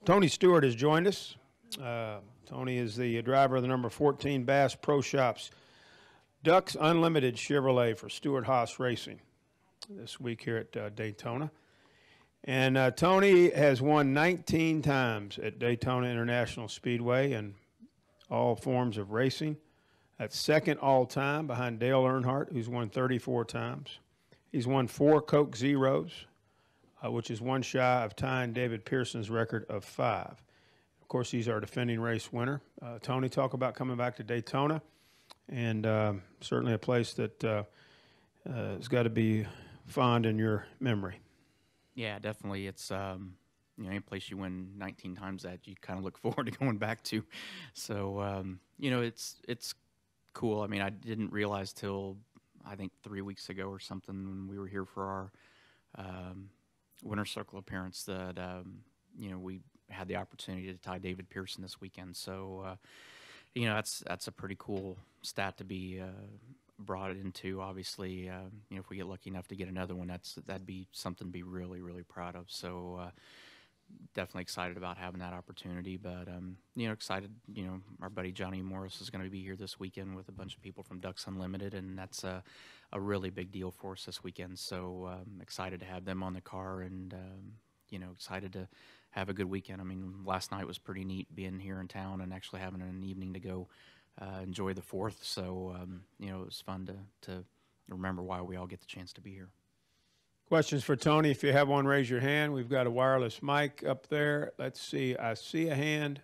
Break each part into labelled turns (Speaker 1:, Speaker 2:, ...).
Speaker 1: Tony Stewart has joined us. Tony is the driver of the number 14 Bass Pro Shops Ducks Unlimited Chevrolet for Stewart Haas Racing this week here at Daytona. And Tony has won 19 times at Daytona International Speedway in all forms of racing. That's second all-time behind Dale Earnhardt, who's won 34 times. He's won 4 Coke Zeros, which is one shy of tying David Pearson's record of 5. Of course, he's our defending race winner. Tony, talk about coming back to Daytona, and certainly a place that has got to be fond in your memory.
Speaker 2: Yeah, definitely. It's any place you win 19 times that you kind of look forward to going back to. So it's cool. I mean, I didn't realize till I think 3 weeks ago or something when we were here for our Winter Circle appearance that we had the opportunity to tie David Pearson this weekend. So that's a pretty cool stat to be brought into. Obviously, if we get lucky enough to get another one, that'd be something to be really, really proud of. So definitely excited about having that opportunity, but excited. Our buddy Johnny Morris is going to be here this weekend with a bunch of people from Ducks Unlimited, and that's a really big deal for us this weekend. So excited to have them on the car, and excited to have a good weekend. I mean, last night was pretty neat being here in town and actually having an evening to go enjoy the 4th. So it was fun to remember why we all get the chance to be here.
Speaker 1: Questions for Tony? If you have one, raise your hand. We've got a wireless mic up there. Let's see. I see a hand.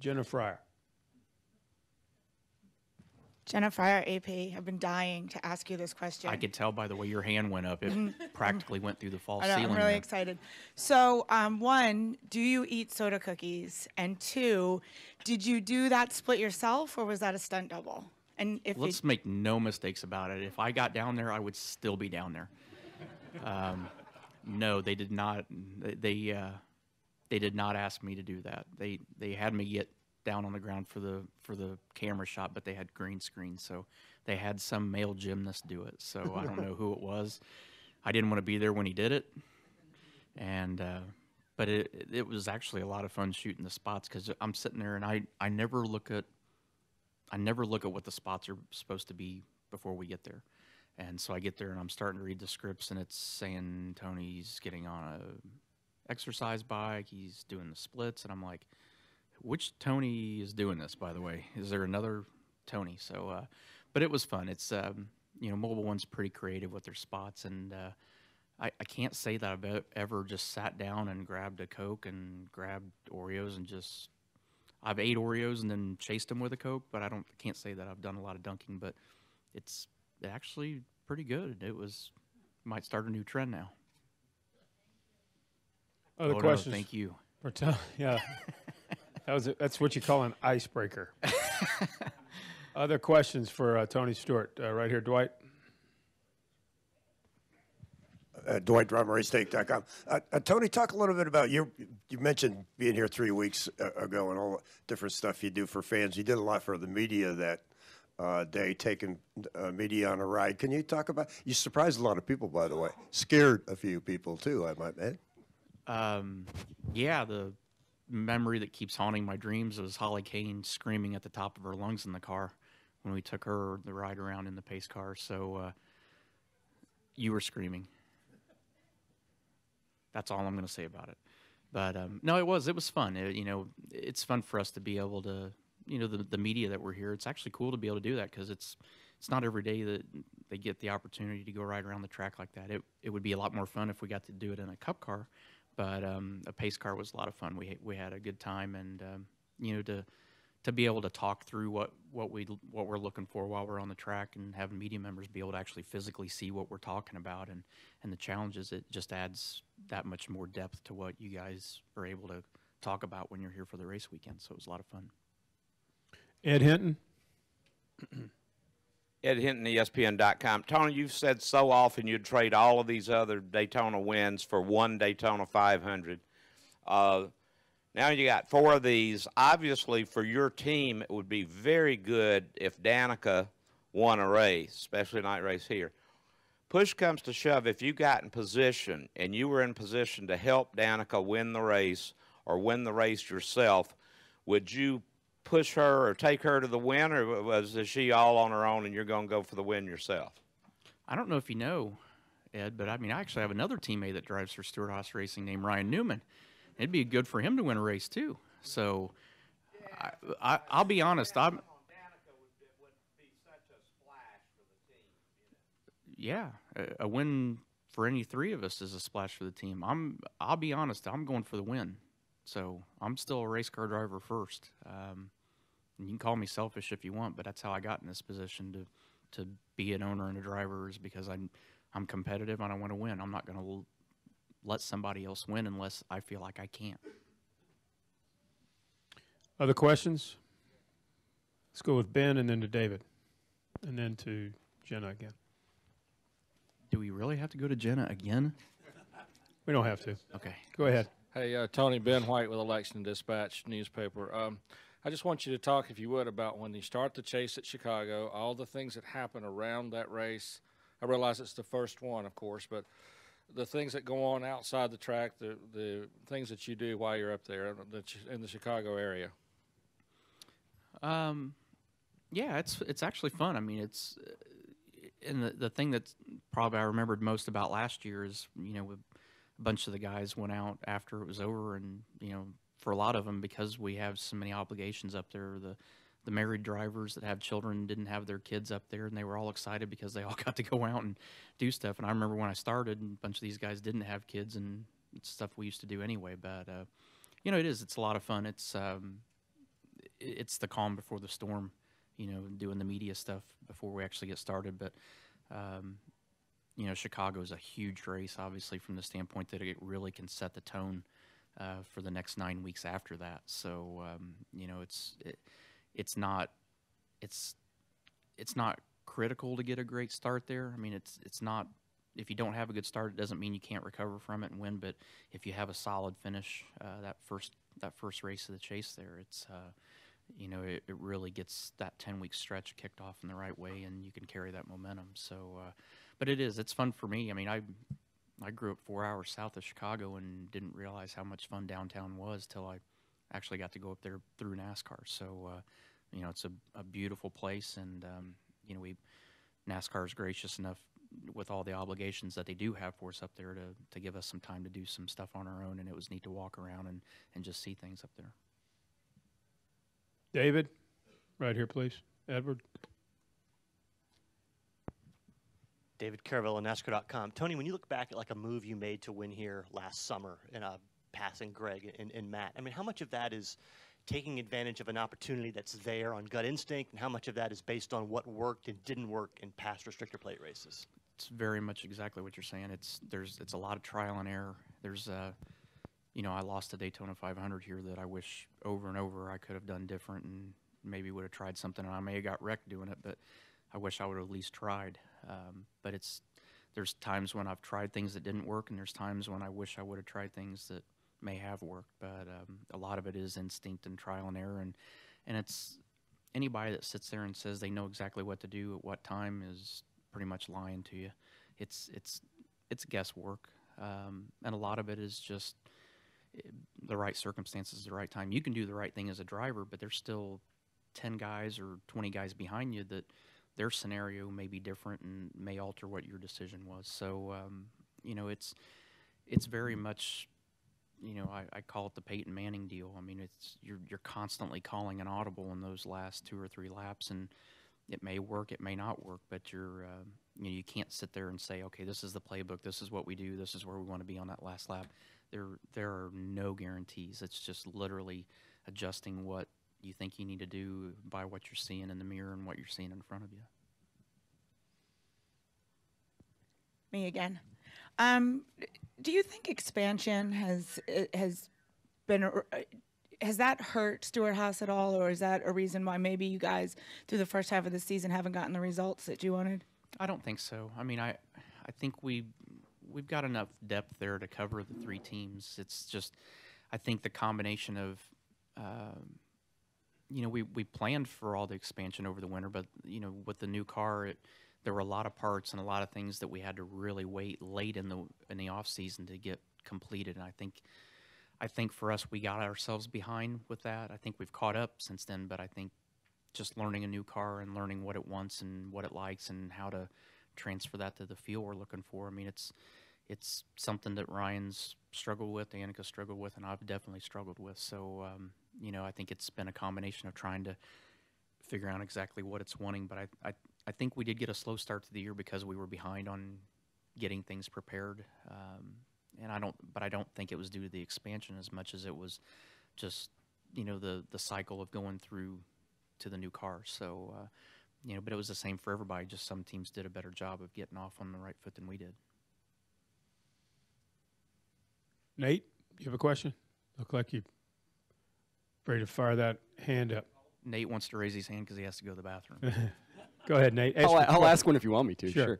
Speaker 1: Jenna Fryer.
Speaker 3: Jenna Fryer, AP. I've been dying to ask you this question.
Speaker 2: I could tell by the way your hand went up. It practically went through the false ceiling.
Speaker 3: I'm really excited. So, 1, do you eat soda cookies? And 2, did you do that split yourself, or was that a stunt double? And if
Speaker 2: let's make no mistakes about it. If I got down there, I would still be down there. No, they did not. They did not ask me to do that. They had me get down on the ground for the camera shot, but they had green screen, so they had some male gymnast do it. So I don't know who it was. I didn't want to be there when he did it, and but it was actually a lot of fun shooting the spots because I'm sitting there and I never look at what the spots are supposed to be before we get there. And so I get there and I'm starting to read the scripts, and it's saying Tony's getting on a exercise bike, he's doing the splits, and I'm like, which Tony is doing this, by the way? Is there another Tony? So, but it was fun. It's, Mobile One's pretty creative with their spots, and I can't say that I've ever just sat down and grabbed a Coke and grabbed Oreos and I've ate Oreos and then chased them with a Coke, but can't say that I've done a lot of dunking, but it's actually pretty good. Might start a new trend now.
Speaker 1: Other questions?
Speaker 2: No, thank you.
Speaker 1: Yeah. That's what you call an icebreaker. Other questions for Tony Stewart? Right here, Dwight.
Speaker 4: Dwight, RaceTake.com. Tony, talk a little bit about you mentioned being here 3 weeks ago and all the different stuff you do for fans. You did a lot for the media that day, taking media on a ride. Can you talk about, you surprised a lot of people, by the way. Scared a few people, too, I might add.
Speaker 2: Yeah, the memory that keeps haunting my dreams was Holly Kane screaming at the top of her lungs in the car when we took her the ride around in the pace car. So you were screaming. That's all I'm going to say about it. But no, it was fun. It's fun for us to be able to, the media that we're here. It's actually cool to be able to do that because it's not every day that they get the opportunity to go ride around the track like that. It would be a lot more fun if we got to do it in a cup car. But a pace car was a lot of fun. We had a good time, and to be able to talk through what we're looking for while we're on the track, and having media members be able to actually physically see what we're talking about and the challenges, it just adds that much more depth to what you guys are able to talk about when you're here for the race weekend. So it was a lot of fun.
Speaker 1: Ed Hinton.
Speaker 5: Ed Hinton, ESPN.com. Tony, you've said so often you'd trade all of these other Daytona wins for one Daytona 500. Now you got 4 of these. Obviously, for your team, it would be very good if Danica won a race, especially a night race here. Push comes to shove, if you got in position and you were in position to help Danica win the race, or win the race yourself, would you push her or take her to the win, or is she all on her own and you're going to go for the win yourself?
Speaker 2: I don't know if you know, Ed, but I mean, I actually have another teammate that drives for Stewart Haas Racing named Ryan Newman. It'd be good for him to win a race too. So I'll be honest. Yeah, a win for any three of us is a splash for the team. I'll be honest. I'm going for the win. So I'm still a race car driver first. And you can call me selfish if you want, but that's how I got in this position to be an owner and a driver, is because I'm competitive and I want to win. I'm not going to let somebody else win unless I feel like I can't.
Speaker 1: Other questions? Let's go with Ben and then to David and then to Jenna again.
Speaker 2: Do we really have to go to Jenna again?
Speaker 1: We don't have to.
Speaker 2: Okay.
Speaker 1: Go ahead.
Speaker 6: Hey, Tony, Ben White with Election Dispatch newspaper. I just want you to talk, if you would, about when you start the chase at Chicago, all the things that happen around that race. I realize it's the first one, of course, but the things that go on outside the track, the things that you do while you're up there in the Chicago area.
Speaker 2: Yeah, it's actually fun. I mean, it's and the thing that's probably I remembered most about last year is, you know, a bunch of the guys went out after it was over, and, you know, for a lot of them, because we have so many obligations up there, the married drivers that have children didn't have their kids up there, and they were all excited because they all got to go out and do stuff. And I remember when I started, and a bunch of these guys didn't have kids, and it's stuff we used to do anyway. But you know, it's a lot of fun. It's the calm before the storm, you know, doing the media stuff before we actually get started. But you know, Chicago is a huge race, obviously, from the standpoint that it really can set the tone for the next 9 weeks after that. So you know, it's not critical to get a great start there. I mean, it's not, if you don't have a good start, it doesn't mean you can't recover from it and win. But if you have a solid finish, that first race of the chase there, it's you know, it really gets that 10-week stretch kicked off in the right way, and you can carry that momentum. So, but it's fun for me. I mean, I grew up 4 hours south of Chicago and didn't realize how much fun downtown was till I actually got to go up there through NASCAR. So, you know, it's a beautiful place, and you know, NASCAR is gracious enough with all the obligations that they do have for us up there to give us some time to do some stuff on our own, and it was neat to walk around and just see things up there.
Speaker 1: David, right here, please. Edward.
Speaker 7: David Caravella, NASCAR.com. Tony, when you look back at like a move you made to win here last summer in passing Greg and Matt, I mean, how much of that is taking advantage of an opportunity that's there on gut instinct, and how much of that is based on what worked and didn't work in past restrictor plate races?
Speaker 2: It's very much exactly what you're saying. It's a lot of trial and error. There's you know, I lost a Daytona 500 here that I wish over and over I could have done different, and maybe would have tried something, and I may have got wrecked doing it, but I wish I would have at least tried. But there's times when I've tried things that didn't work, and there's times when I wish I would have tried things that may have worked. But a lot of it is instinct and trial and error, and it's anybody that sits there and says they know exactly what to do at what time is pretty much lying to you. It's guesswork, and a lot of it is just the right circumstances, the right time. You can do the right thing as a driver, but there's still 10 guys or 20 guys behind you that their scenario may be different and may alter what your decision was. So, you know, it's very much, you know, I call it the Peyton Manning deal. I mean, you're constantly calling an audible in those last 2 or 3 laps, and it may work, it may not work, but you know, you can't sit there and say, okay, this is the playbook, this is what we do, this is where we want to be on that last lap. There are no guarantees. It's just literally adjusting what you think you need to do by what you're seeing in the mirror and what you're seeing in front of you.
Speaker 3: Me again. Do you think expansion has that hurt Stewart Haas at all, or is that a reason why maybe you guys through the first half of the season haven't gotten the results that you wanted?
Speaker 2: I don't think so. I mean, I think we've got enough depth there to cover the 3 teams. It's just, I think the combination of, you know, we planned for all the expansion over the winter, but, you know, with the new car, there were a lot of parts and a lot of things that we had to really wait late in the off season to get completed. And I I think for us, we got ourselves behind with that. I think we've caught up since then, but I think just learning a new car and learning what it wants and what it likes and how to transfer that to the feel we're looking for. I mean, it's something that Ryan's struggled with, Annika struggled with, and I've definitely struggled with. So, you know, I think it's been a combination of trying to figure out exactly what it's wanting. But I think we did get a slow start to the year because we were behind on getting things prepared. And I don't think it was due to the expansion as much as it was just, you know, the cycle of going through to the new car. So, you know, but it was the same for everybody. Just some teams did a better job of getting off on the right foot than we did.
Speaker 1: Nate, you have a question? Look like you're ready to fire that hand up.
Speaker 2: Nate wants to raise his hand because he has to go to the bathroom.
Speaker 1: Go ahead, Nate.
Speaker 8: I'll ask one if you want me to.
Speaker 1: Sure.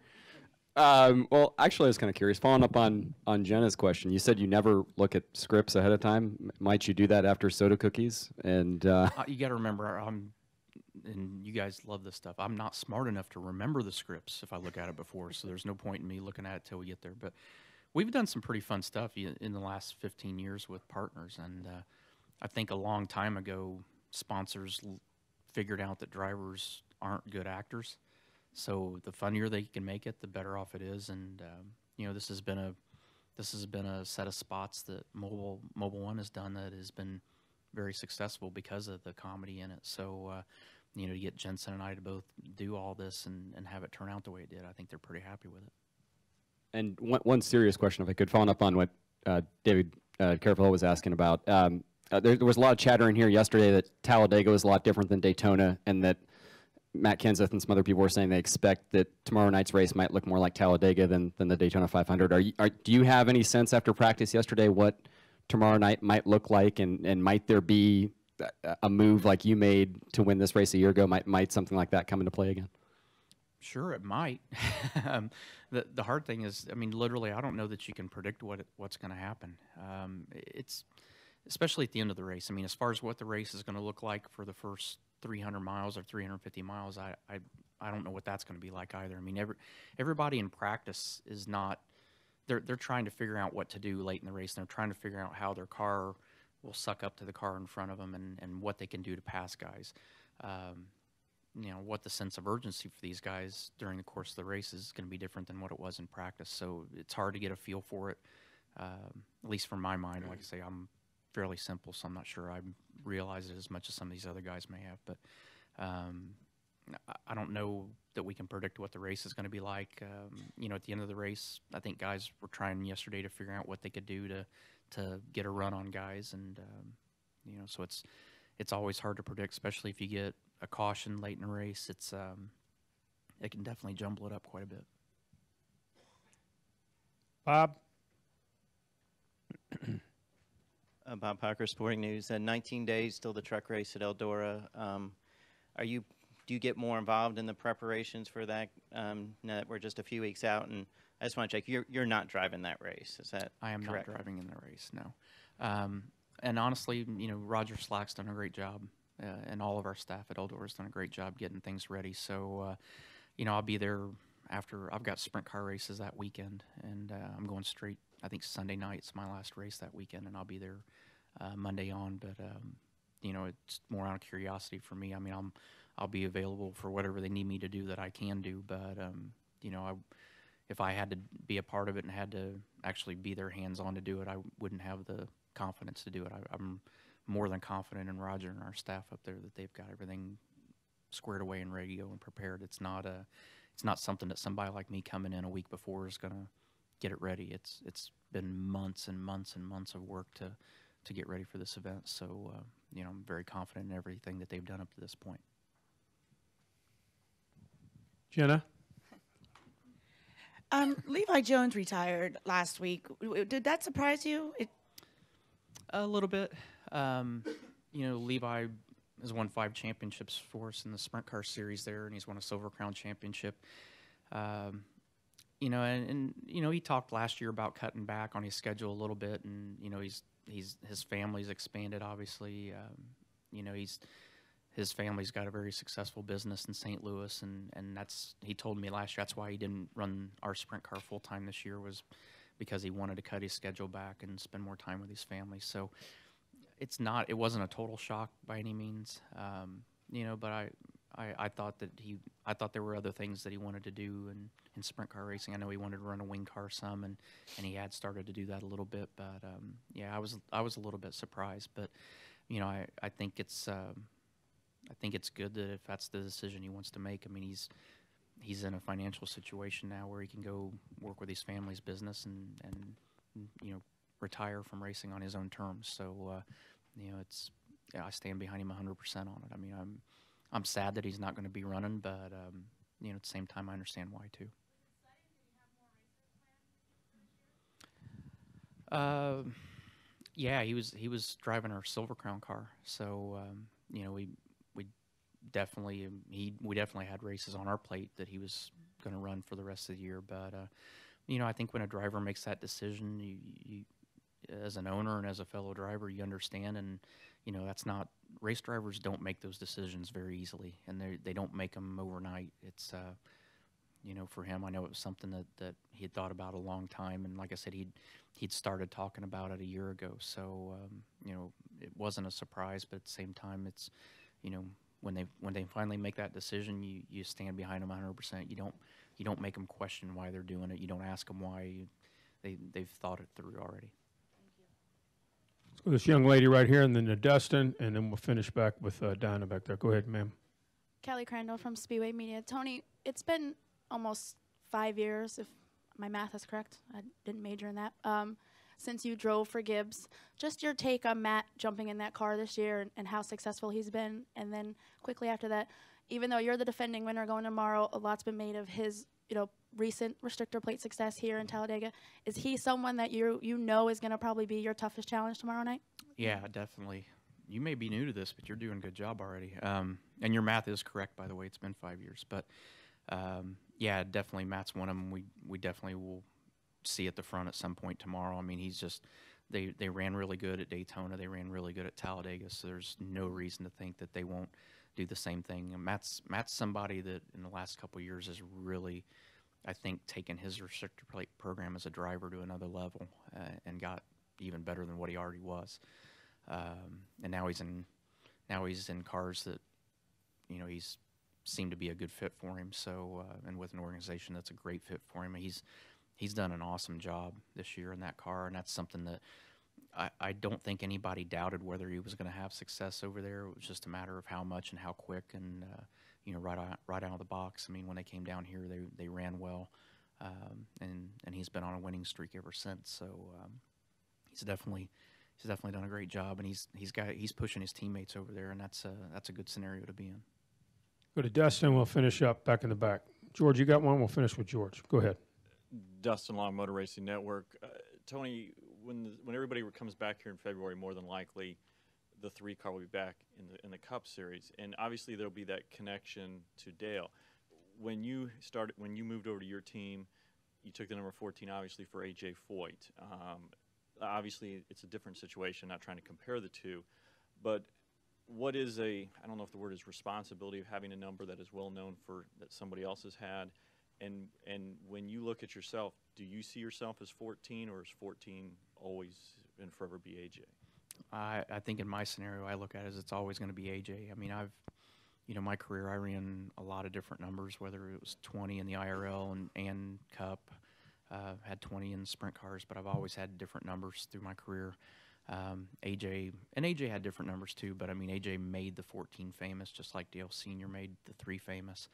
Speaker 8: Well, actually, I was kind of curious. Following up on Jenna's question, you said you never look at scripts ahead of time. Might you do that after soda cookies? And
Speaker 2: You got to remember, and you guys love this stuff, I'm not smart enough to remember the scripts if I look at it before, so there's no point in me looking at it till we get there. But we've done some pretty fun stuff in the last 15 years with partners, and I think a long time ago, sponsors figured out that drivers aren't good actors. So the funnier they can make it, the better off it is. And you know, this has been a set of spots that Mobile One has done that has been very successful because of the comedy in it. So you know, to get Jensen and I to both do all this and have it turn out the way it did, I think they're pretty happy with it.
Speaker 8: And one serious question, if I could, following up on what David Careful was asking about. There was a lot of chatter in here yesterday that Talladega was a lot different than Daytona, and that Matt Kenseth and some other people were saying they expect that tomorrow night's race might look more like Talladega than the Daytona 500. Do you have any sense after practice yesterday what tomorrow night might look like, and might there be a move like you made to win this race a year ago? Might something like that come into play again?
Speaker 2: Sure, it might. The hard thing is, I mean, literally, I don't know that you can predict what's going to happen. It's especially at the end of the race. I mean, as far as what the race is going to look like for the first 300 miles or 350 miles, I don't know what that's going to be like either. I mean, everybody in practice is not. They're trying to figure out what to do late in the race, and they're trying to figure out how their car will suck up to the car in front of them and what they can do to pass guys. You know, what the sense of urgency for these guys during the course of the race is going to be different than what it was in practice. So it's hard to get a feel for it, at least from my mind. Like I say, I'm fairly simple, so I'm not sure I realize it as much as some of these other guys may have. But I don't know that we can predict what the race is going to be like. You know, at the end of the race, I think guys were trying yesterday to figure out what they could do to get a run on guys, and you know, so it's always hard to predict, especially if you get a caution late in a race. It can definitely jumble it up quite a bit.
Speaker 1: Bob?
Speaker 9: Bob Parker, Sporting News. 19 days till the truck race at Eldora. Do you get more involved in the preparations for that? Now that we're just a few weeks out, and I just want to check, you're not driving that race, is that
Speaker 2: I am
Speaker 9: correct?
Speaker 2: not driving in the race, no. And honestly, you know, Roger Slack's done a great job, and all of our staff at Eldora's done a great job getting things ready. So, you know, I'll be there after. I've got sprint car races that weekend, and I'm going straight. I think Sunday night's my last race that weekend, and I'll be there Monday on. But you know, it's more out of curiosity for me. I mean, I'll be available for whatever they need me to do that I can do. But you know, if I had to be a part of it and had to actually be there hands-on to do it, I wouldn't have the confidence to do it. I'm more than confident in Roger and our staff up there that they've got everything squared away and ready to go and prepared. It's not something that somebody like me coming in a week before is going to get it ready. It's been months and months and months of work to get ready for this event. So you know, I'm very confident in everything that they've done up to this point.
Speaker 1: Jenna?
Speaker 3: Levi Jones retired last week. Did that surprise you?
Speaker 2: A little bit. You know, Levi has won 5 championships for us in the Sprint Car Series there, and he's won a Silver Crown Championship. You know, and you know, he talked last year about cutting back on his schedule a little bit, and you know, his family's expanded, obviously. You know, his family's got a very successful business in St. Louis, and he told me last year that's why he didn't run our sprint car full time this year, was because he wanted to cut his schedule back and spend more time with his family. So it wasn't a total shock by any means, but I thought I thought there were other things that he wanted to do in sprint car racing. I know he wanted to run a wing car some, and he had started to do that a little bit. But I was a little bit surprised. But I think it's good that if that's the decision he wants to make. I mean, he's in a financial situation now where he can go work with his family's business and retire from racing on his own terms. So I stand behind him 100% on it. I mean, I'm sad that he's not going to be running, but at the same time, I understand why too. Yeah, he was driving our Silver Crown car, so we definitely had races on our plate that he was going to run for the rest of the year. But I think when a driver makes that decision, you as an owner and as a fellow driver, you understand, and that's not, race drivers don't make those decisions very easily, and they don't make them overnight. It's for him, I know it was something that he had thought about a long time, and like I said, he'd started talking about it a year ago. So it wasn't a surprise, but at the same time, it's when they finally make that decision, you stand behind them 100%. You don't make them question why they're doing it. You don't ask them why. They've thought it through already.
Speaker 1: Let's go to this young lady right here, and then to Dustin, and then we'll finish back with Dinah back there. Go ahead, ma'am.
Speaker 10: Kelly Crandall from Speedway Media. Tony, it's been almost 5 years, if my math is correct. I didn't major in that. Since you drove for Gibbs. Just your take on Matt jumping in that car this year and how successful he's been. And then quickly after that, even though you're the defending winner going tomorrow, a lot's been made of his recent restrictor plate success here in Talladega. Is he someone that you know is going to probably be your toughest challenge tomorrow night?
Speaker 2: Yeah, definitely. You may be new to this, but you're doing a good job already. And your math is correct, by the way. It's been 5 years. But, yeah, definitely Matt's one of them. We definitely will see at the front at some point tomorrow. I mean, he's just they ran really good at Daytona. They ran really good at Talladega, so there's no reason to think that they won't do the same thing. And Matt's somebody that in the last couple of years has really, I think, taken his restrictor plate program as a driver to another level and got even better than what he already was. And now he's in cars that he's seemed to be a good fit for him. So and with an organization that's a great fit for him, he's done an awesome job this year in that car, and that's something that I don't think anybody doubted whether he was going to have success over there. It was just a matter of how much and how quick, and right out of the box. I mean, when they came down here, they ran well, and he's been on a winning streak ever since. So he's definitely done a great job, and he's pushing his teammates over there, and that's a good scenario to be in.
Speaker 1: Go to Dustin. We'll finish up back in the back. George, you got one? We'll finish with George. Go ahead.
Speaker 11: Dustin Long, Motor Racing Network. Tony, when everybody comes back here in February, more than likely, the 3 car will be back in the Cup Series, and obviously there'll be that connection to Dale. When you moved over to your team, you took the number 14, obviously, for AJ Foyt. Obviously, it's a different situation. Not trying to compare the two, but what is I don't know if the word is responsibility of having a number that is well known for that somebody else has had. And when you look at yourself, do you see yourself as 14, or is 14 always and forever be AJ?
Speaker 2: I think in my scenario, I look at it as it's always going to be AJ. I mean, my career, I ran a lot of different numbers, whether it was 20 in the IRL and Cup, had 20 in sprint cars, but I've always had different numbers through my career. AJ had different numbers too, but I mean, AJ made the 14 famous, just like Dale Sr. made the 3 famous.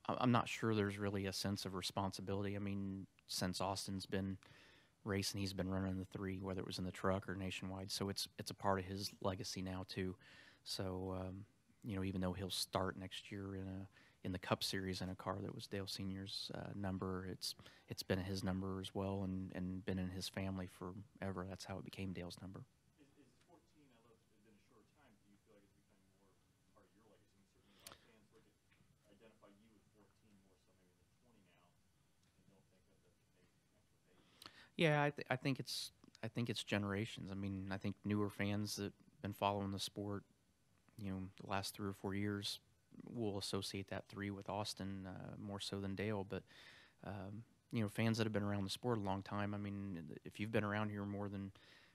Speaker 2: I'm not sure there's really a sense of responsibility. I mean, since Austin's been racing, he's been running the 3, whether it was in the truck or nationwide. So it's a part of his legacy now too. So even though he'll start next year in the Cup Series in a car that was Dale Sr.'s number, it's been his number as well, and been in his family forever. That's how it became Dale's number.
Speaker 11: Is 14, although it's been a short time, do you feel like it's becoming more part of your legacy? And certainly a lot of fans look at, identify you with 14 more so maybe than 20 now, and don't think of the maybe connect with 8.
Speaker 2: Yeah, I think it's generations. I mean, I think newer fans that have been following the sport, the last 3 or 4 years, will associate that 3 with Austin more so than Dale. But fans that have been around the sport a long time. I mean, if you've been around here more than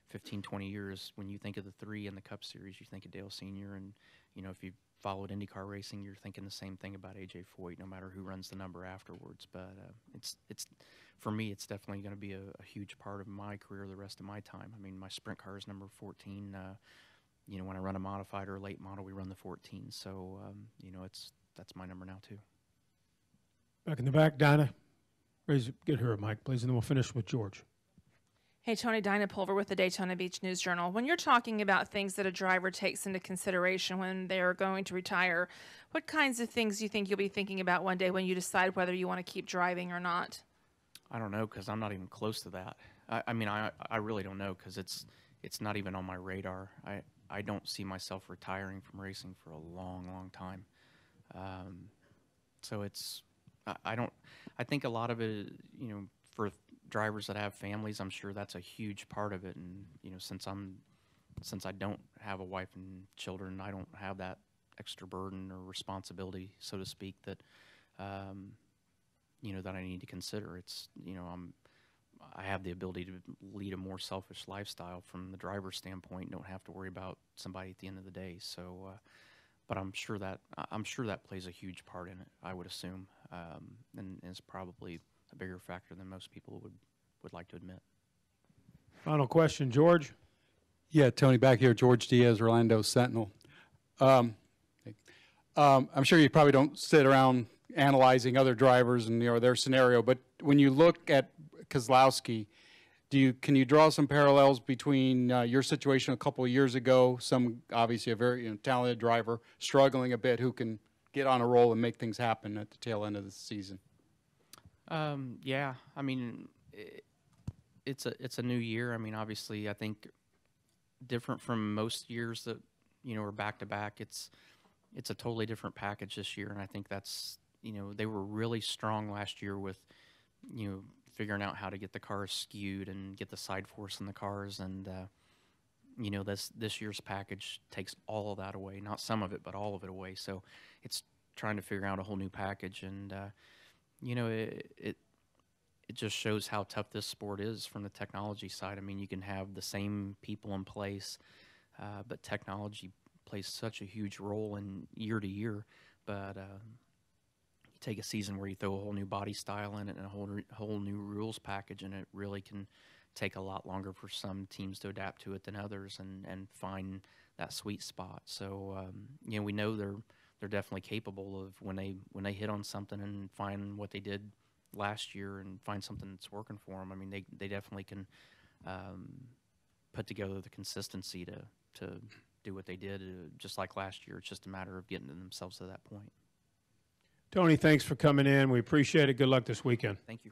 Speaker 2: 15, 20 years, when you think of the 3 in the Cup Series, you think of Dale Sr. And, if you followed IndyCar racing, you're thinking the same thing about A.J. Foyt, no matter who runs the number afterwards. But it's for me, it's definitely going to be a huge part of my career the rest of my time. I mean, my sprint car is number 14. When I run a modified or a late model, we run the 14. So, that's my number now, too.
Speaker 1: Back in the back, Dinah. Get her a mic, please, and then we'll finish with George.
Speaker 12: Hey, Tony, Dinah Pulver with the Daytona Beach News Journal. When you're talking about things that a driver takes into consideration when they're going to retire, what kinds of things do you think you'll be thinking about one day when you decide whether you want to keep driving or not?
Speaker 2: I don't know, because I'm not even close to that. I really don't know, because it's not even on my radar. I don't see myself retiring from racing for a long, long time. So I think a lot of it, for drivers that have families, I'm sure that's a huge part of it. And, since I don't have a wife and children, I don't have that extra burden or responsibility, so to speak, that, that I need to consider. It's, I have the ability to lead a more selfish lifestyle from the driver's standpoint, don't have to worry about somebody at the end of the day. So, but I'm sure that plays a huge part in it, I would assume, and is probably a bigger factor than most people would like to admit.
Speaker 1: Final question, George.
Speaker 13: Yeah, Tony, back here, George Diaz, Orlando Sentinel. I'm sure you probably don't sit around analyzing other drivers and their scenario, but when you look at Keselowski, can you draw some parallels between your situation a couple of years ago? Obviously a very talented driver, struggling a bit, who can get on a roll and make things happen at the tail end of the season.
Speaker 2: Yeah, I mean, it's a new year. I mean, obviously, I think different from most years that are back to back. It's a totally different package this year, and I think that's they were really strong last year with figuring out how to get the cars skewed and get the side force in the cars, and this year's package takes all of that away, not some of it, but all of it away. So it's trying to figure out a whole new package, and it just shows how tough this sport is from the technology side. I mean, you can have the same people in place, but technology plays such a huge role in year to year. But you take a season where you throw a whole new body style in it and a whole new rules package, and it really can take a lot longer for some teams to adapt to it than others and find that sweet spot. So we know they're definitely capable of when they hit on something and find what they did last year and find something that's working for them. I mean, they definitely can put together the consistency to do what they did just like last year. It's just a matter of getting themselves to that point.
Speaker 1: Tony, thanks for coming in. We appreciate it. Good luck this weekend.
Speaker 2: Thank you.